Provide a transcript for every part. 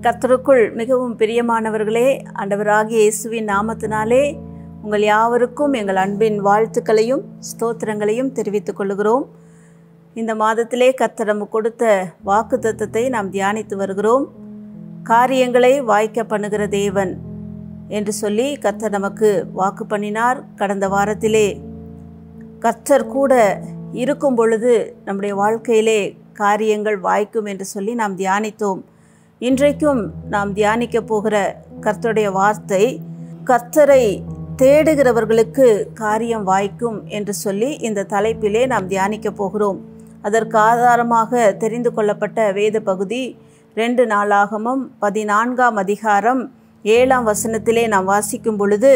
கர்த்தருக்குள் மிகவும் பிரியமானவர்களே, ஆண்டவராகிய இயேசுவின் நாமத்தினாலே உங்கள் யாவருக்கும் எங்கள் அன்பின் வாழ்த்துக்களையும் ஸ்தோத்திரங்களையும் தெரிவித்துக் கொள்கிறோம். இந்த மாதத்திலே கர்த்தர் நமக்கு கொடுத்த வாக்குத்தத்தத்தை நாம் தியானித்து வருகிறோம். காரியங்களை வாய்க்க பண்ணுகிற தேவன் என்று சொல்லி கர்த்தர் நமக்கு வாக்கு பண்ணினார். கடந்த வாரத்திலே கர்த்தர் கூட இருக்கும் பொழுது நம்முடைய வாழ்க்கையிலே காரியங்கள் வாய்க்கும் என்று சொல்லி நாம் தியானித்தோம். இன்றைக்கும் நாம் தியானிக்க போகிற கர்த்தருடைய வார்த்தை, கர்த்தரை தேடுகிறவர்களுக்கு காரியம் வாய்க்கும் என்று சொல்லி இந்த தலைப்பிலே நாம் தியானிக்க போகிறோம். அதற்கு ஆதாரமாக தெரிந்து கொள்ளப்பட்ட வேத பகுதி 2 நாளாகமம் 14ஆம் அதிகாரம் 7ஆம் வசனத்திலே நாம் வாசிக்கும் பொழுது,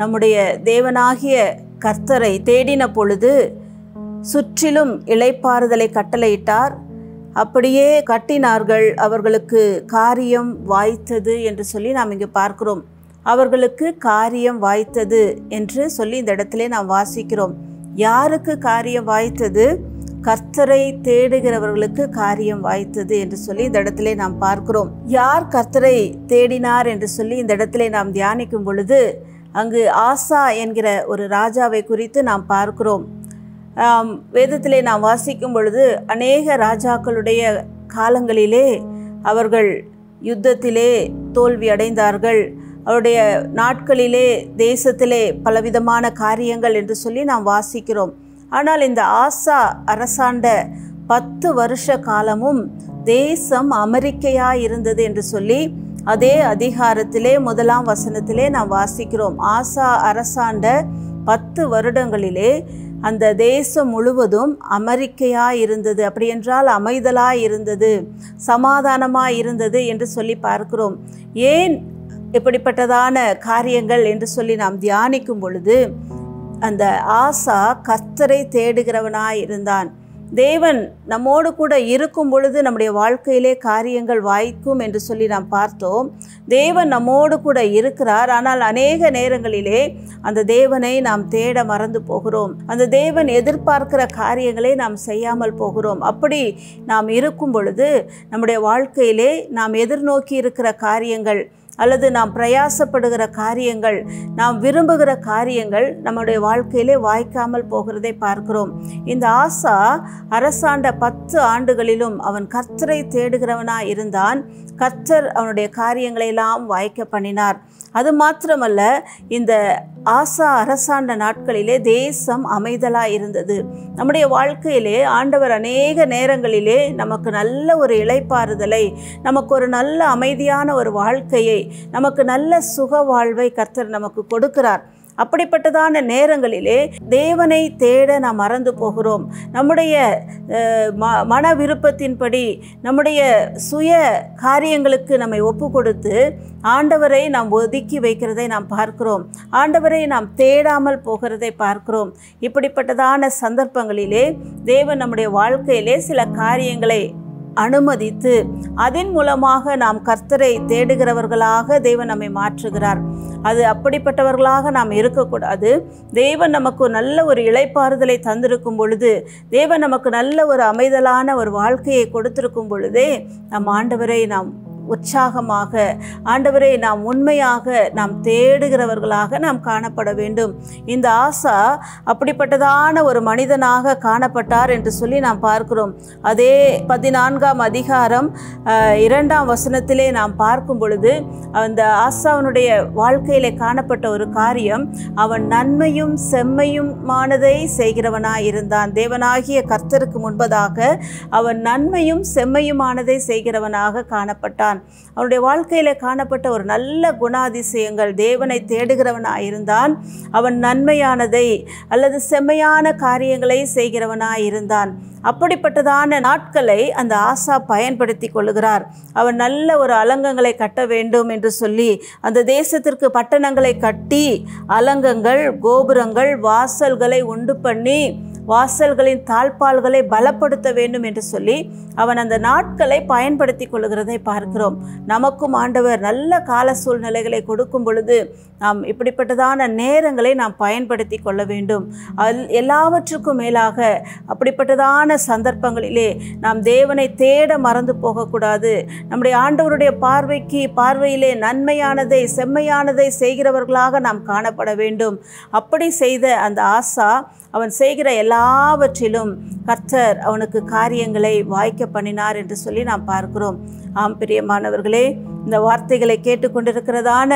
நம்முடைய தேவனாகிய கர்த்தரை தேடின பொழுது சுற்றிலும் இளைப்பாறுதலை கட்டளையிட்டார். அப்படியே கட்டினார்கள், அவர்களுக்கு காரியம் வாய்த்தது என்று சொல்லி நாம் இங்கு பார்க்கிறோம். அவர்களுக்கு காரியம் வாய்த்தது என்று சொல்லி இந்த இடத்திலே நாம் வாசிக்கிறோம். யாருக்கு காரியம் வாய்த்தது? கர்த்தரை தேடுகிறவர்களுக்கு காரியம் வாய்த்தது என்று சொல்லி இந்த இடத்திலே நாம் பார்க்கிறோம். யார் கர்த்தரை தேடினார் என்று சொல்லி இந்த இடத்திலே நாம் தியானிக்கும் பொழுது, அங்கு ஆசா என்கிற ஒரு ராஜாவை குறித்து நாம் பார்க்கிறோம். வேதத்திலே நாம் வாசிக்கும் பொழுது, அநேக ராஜாக்களுடைய காலங்களிலே அவர்கள் யுத்தத்திலே தோல்வி அடைந்தார்கள். அவருடைய நாட்களிலே தேசத்திலே பலவிதமான காரியங்கள் என்று சொல்லி நாம் வாசிக்கிறோம். ஆனால் இந்த ஆசா அரசாண்ட 10 வருஷ காலமும் தேசம் அமெரிக்கையாக இருந்தது என்று சொல்லி அதே அதிகாரத்திலே 1ஆம் வசனத்திலே நாம் வாசிக்கிறோம். ஆசா அரசாண்ட 10 வருடங்களிலே அந்த தேசம் முழுவதும் அமெரிக்கையாக இருந்தது. அப்படி என்றால் அமைதலாக இருந்தது, சமாதானமாக இருந்தது என்று சொல்லி பார்க்கிறோம். ஏன் இப்படிப்பட்டதான காரியங்கள் என்று சொல்லி நாம் தியானிக்கும் பொழுது, அந்த ஆசா கர்த்தரை தேடுகிறவனாய் இருந்தான். தேவன் நம்மோடு கூட இருக்கும் பொழுது நம்முடைய வாழ்க்கையிலே காரியங்கள் வாய்க்கும் என்று சொல்லி நாம் பார்த்தோம். தேவன் நம்மோடு கூட இருக்கிறார். ஆனால் அநேக நேரங்களிலே அந்த தேவனை நாம் தேட மறந்து போகிறோம். அந்த தேவன் எதிர்பார்க்கிற காரியங்களை நாம் செய்யாமல் போகிறோம். அப்படி நாம் இருக்கும் பொழுது நம்முடைய வாழ்க்கையிலே நாம் எதிர்நோக்கி இருக்கிற காரியங்கள் அல்லது நாம் பிரயாசப்படுகிற காரியங்கள், நாம் விரும்புகிற காரியங்கள் நம்முடைய வாழ்க்கையிலே வாய்க்காமல் போகிறதை பார்க்கிறோம். இந்த ஆசா அரசாண்ட 10 ஆண்டுகளிலும் அவன் கர்த்தரை தேடுகிறவனாய் இருந்தான். கர்த்தர் அவனுடைய காரியங்களை எல்லாம் வாய்க்க பண்ணினார். அது மாத்திரமல்ல, இந்த ஆசா அரசாண்ட நாட்களிலே தேசம் அமைதலாக இருந்தது. நம்முடைய வாழ்க்கையிலே ஆண்டவர் அநேக நேரங்களிலே நமக்கு நல்ல ஒரு இளைப்பாறுதலை, நமக்கு ஒரு நல்ல அமைதியான ஒரு வாழ்க்கையை, நமக்கு நல்ல சுக வாழ்வை கர்த்தர் நமக்கு கொடுக்கிறார். அப்படிப்பட்டதான நேரங்களிலே தேவனை தேட நாம் மறந்து போகிறோம். நம்முடைய மன விருப்பத்தின்படி, நம்முடைய சுய காரியங்களுக்கு நம்மை ஒப்பு கொடுத்து ஆண்டவரை நாம் ஒதுக்கி வைக்கிறதை நாம் பார்க்கிறோம். ஆண்டவரை நாம் தேடாமல் போகிறதை பார்க்கிறோம். இப்படிப்பட்டதான சந்தர்ப்பங்களிலே தேவன் நம்முடைய வாழ்க்கையிலே சில காரியங்களை அனுமதித்து அதன் மூலமாக நாம் கர்த்தரை தேடுகிறவர்களாக தேவன் நம்மை மாற்றுகிறார். அது அப்படிப்பட்டவர்களாக நாம் இருக்கக்கூடாது. தேவன் நமக்கு நல்ல ஒரு இளைப்பாறுதலை தந்திருக்கும் பொழுது, தேவன் நமக்கு நல்ல ஒரு அமைதலான ஒரு வாழ்க்கையை கொடுத்திருக்கும் பொழுதே நம் ஆண்டவரை நாம் உற்சாகமாக, ஆண்டவரை நாம் உண்மையாக நாம் தேடுகிறவர்களாக நாம் காணப்பட வேண்டும். இந்த ஆசா அப்படிப்பட்டதான ஒரு மனிதனாக காணப்பட்டார் என்று சொல்லி நாம் பார்க்கிறோம். அதே 14ஆம் அதிகாரம் 2ஆம் வசனத்திலே நாம் பார்க்கும் பொழுது, அந்த ஆசாவனுடைய வாழ்க்கையிலே காணப்பட்ட ஒரு காரியம், அவன் நன்மையும் செம்மையுமானதை செய்கிறவனாய் இருந்தான். தேவனாகிய கர்த்தருக்கு முன்பதாக அவன் நன்மையும் செம்மையுமானதை செய்கிறவனாக காணப்பட்டான். அவனுடைய வாழ்க்கையில காணப்பட்ட ஒரு நல்ல குணாதிசயங்கள், தேவனை தேடுகிறவனாயிருந்தான். அவன் நன்மையானதை அல்லது செம்மையான காரியங்களை செய்கிறவனாயிருந்தான். அப்படிப்பட்டதான நாட்களை அந்த ஆசா பயன்படுத்தி கொள்ளுகிறார். அவன் நல்ல ஒரு அலங்கங்களை கட்ட வேண்டும் என்று சொல்லி அந்த தேசத்திற்கு பட்டணங்களை கட்டி அலங்கங்கள், கோபுரங்கள், வாசல்களை உண்டு பண்ணி வாசல்களின் தாழ்பால்களை பலப்படுத்த வேண்டும் என்று சொல்லி அவன் அந்த நாட்களை பயன்படுத்தி கொள்கிறதை பார்க்கிறோம். நமக்கும் ஆண்டவர் நல்ல கால சூழ்நிலைகளை கொடுக்கும் பொழுது நாம் இப்படிப்பட்டதான நேரங்களை நாம் பயன்படுத்தி கொள்ள வேண்டும். எல்லாவற்றுக்கும் மேலாக அப்படிப்பட்டதான சந்தர்ப்பங்களிலே நாம் தேவனை தேட மறந்து போகக்கூடாது. நம்முடைய ஆண்டவருடைய பார்வையிலே நன்மையானதை செம்மையானதை செய்கிறவர்களாக நாம் காணப்பட வேண்டும். அப்படி செய்த அந்த ஆசா அவன் செய்கிற எல்லாவற்றிலும் கர்த்தர் அவனுக்கு காரியங்களை வாய்க்க பண்ணினார் என்று சொல்லி நாம் பார்க்கிறோம். ஆம் பிரியமானவர்களே, இந்த வார்த்தைகளை கேட்டுக்கொண்டிருக்கிறதான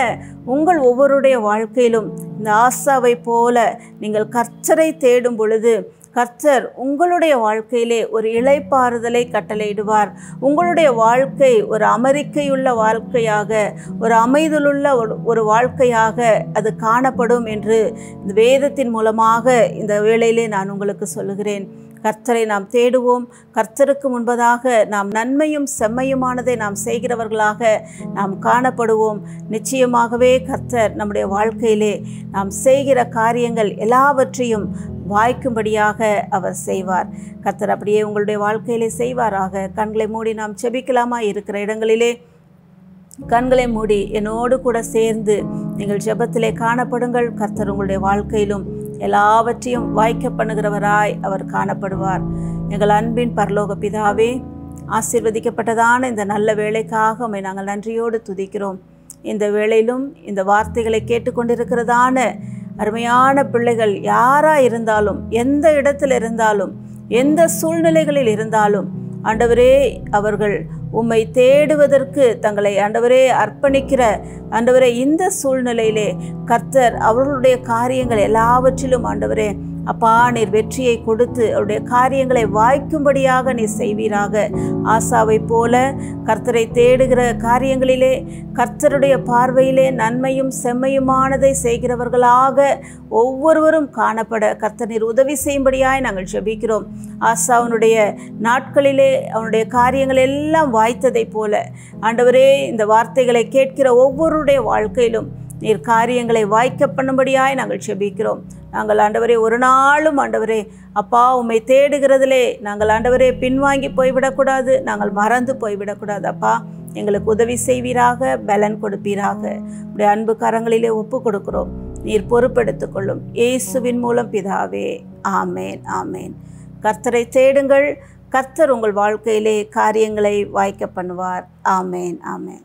உங்கள் ஒவ்வொருடைய வாழ்க்கையிலும் இந்த ஆசாவை போல நீங்கள் கர்த்தரை தேடும் பொழுது கர்த்தர் உங்களுடைய வாழ்க்கையிலே ஒரு இளைப்பாறுதலை கட்டளையிடுவார். உங்களுடைய வாழ்க்கை ஒரு அமெரிக்கையுள்ள வாழ்க்கையாக, ஒரு அமைதலுள்ள ஒரு வாழ்க்கையாக அது காணப்படும் என்று இந்த வேதத்தின் மூலமாக இந்த வேளையிலே நான் உங்களுக்கு சொல்லுகிறேன். கர்த்தரை நாம் தேடுவோம். கர்த்தருக்கு முன்பதாக நாம் நன்மையும் செம்மையுமானதை நாம் செய்கிறவர்களாக நாம் காணப்படுவோம். நிச்சயமாகவே கர்த்தர் நம்முடைய வாழ்க்கையிலே நாம் செய்கிற காரியங்கள் எல்லாவற்றையும் வாய்க்கும்படியாக அவர் செய்வார். கர்த்தர் அப்படியே உங்களுடைய வாழ்க்கையிலே செய்வாராக. கண்களை மூடி நாம் செபிக்கலாமா? இருக்கிற இடங்களிலே கண்களை மூடி என்னோடு கூட சேர்ந்து நீங்கள் ஜெபத்திலே காணப்படுங்கள். கர்த்தர் உங்களுடைய வாழ்க்கையிலும் எல்லாவற்றையும் வாய்க்க பண்ணுகிறவராய் அவர் காணப்படுவார். எங்கள் அன்பின் பரலோக பிதாவே, ஆசீர்வதிக்கப்பட்டதான இந்த நல்ல வேளைக்காக உம்மை நாங்கள் நன்றியோடு துதிக்கிறோம். இந்த வேளையிலும் இந்த வார்த்தைகளை கேட்டுக்கொண்டிருக்கிறதான அருமையான பிள்ளைகள் யாராக இருந்தாலும், எந்த இடத்தில் இருந்தாலும், எந்த சூழ்நிலைகளில் இருந்தாலும் ஆண்டவரே, அவர்கள் உம்மை தேடுவதற்கு தங்களை ஆண்டவரே அர்ப்பணிக்கிற ஆண்டவரே இந்த சூழ்நிலையிலே கர்த்தர் அவர்களுடைய காரியங்கள் எல்லாவற்றிலும் ஆண்டவரே அப்பா நீர் வெற்றியை கொடுத்து அவருடைய காரியங்களை வாய்க்கும்படியாக நீர் செய்வீராக. ஆசாவை போல கர்த்தரை தேடுகிற காரியங்களிலே கர்த்தருடைய பார்வையிலே நன்மையும் செம்மையுமானதை செய்கிறவர்களாக ஒவ்வொருவரும் காணப்பட கர்த்தர் நீர் உதவி செய்யும்படியாய் நாங்கள் ஜெபிக்கிறோம். ஆசாவனுடைய நாட்களிலே அவனுடைய காரியங்கள் எல்லாம் வாய்த்ததை போல ஆண்டவரே இந்த வார்த்தைகளை கேட்கிற ஒவ்வொருடைய வாழ்க்கையிலும் நீர் காரியங்களை வாய்க்க பண்ணும்படியாய் நாங்கள் ஜெபிக்கிறோம். நாங்கள் ஆண்டவரே ஒரு நாளும் ஆண்டவரே அப்பா உம்மை தேடுகிறதிலே நாங்கள் ஆண்டவரே பின்வாங்கி போய்விடக்கூடாது, நாங்கள் மறந்து போய்விடக்கூடாது. அப்பா எங்களுக்கு உதவி செய்வீராக, பலன் கொடுப்பீராக. உடைய அன்பு கரங்களிலே ஒப்பு கொடுக்கிறோம். நீர் பொறுப்பெடுத்துக் கொள்ளும். இயேசுவின் மூலம் பிதாவே, ஆமேன் ஆமேன். கர்த்தரை தேடுங்கள். கர்த்தர் உங்கள் வாழ்க்கையிலே காரியங்களை வாய்க்க பண்ணுவார். ஆமேன் ஆமேன்.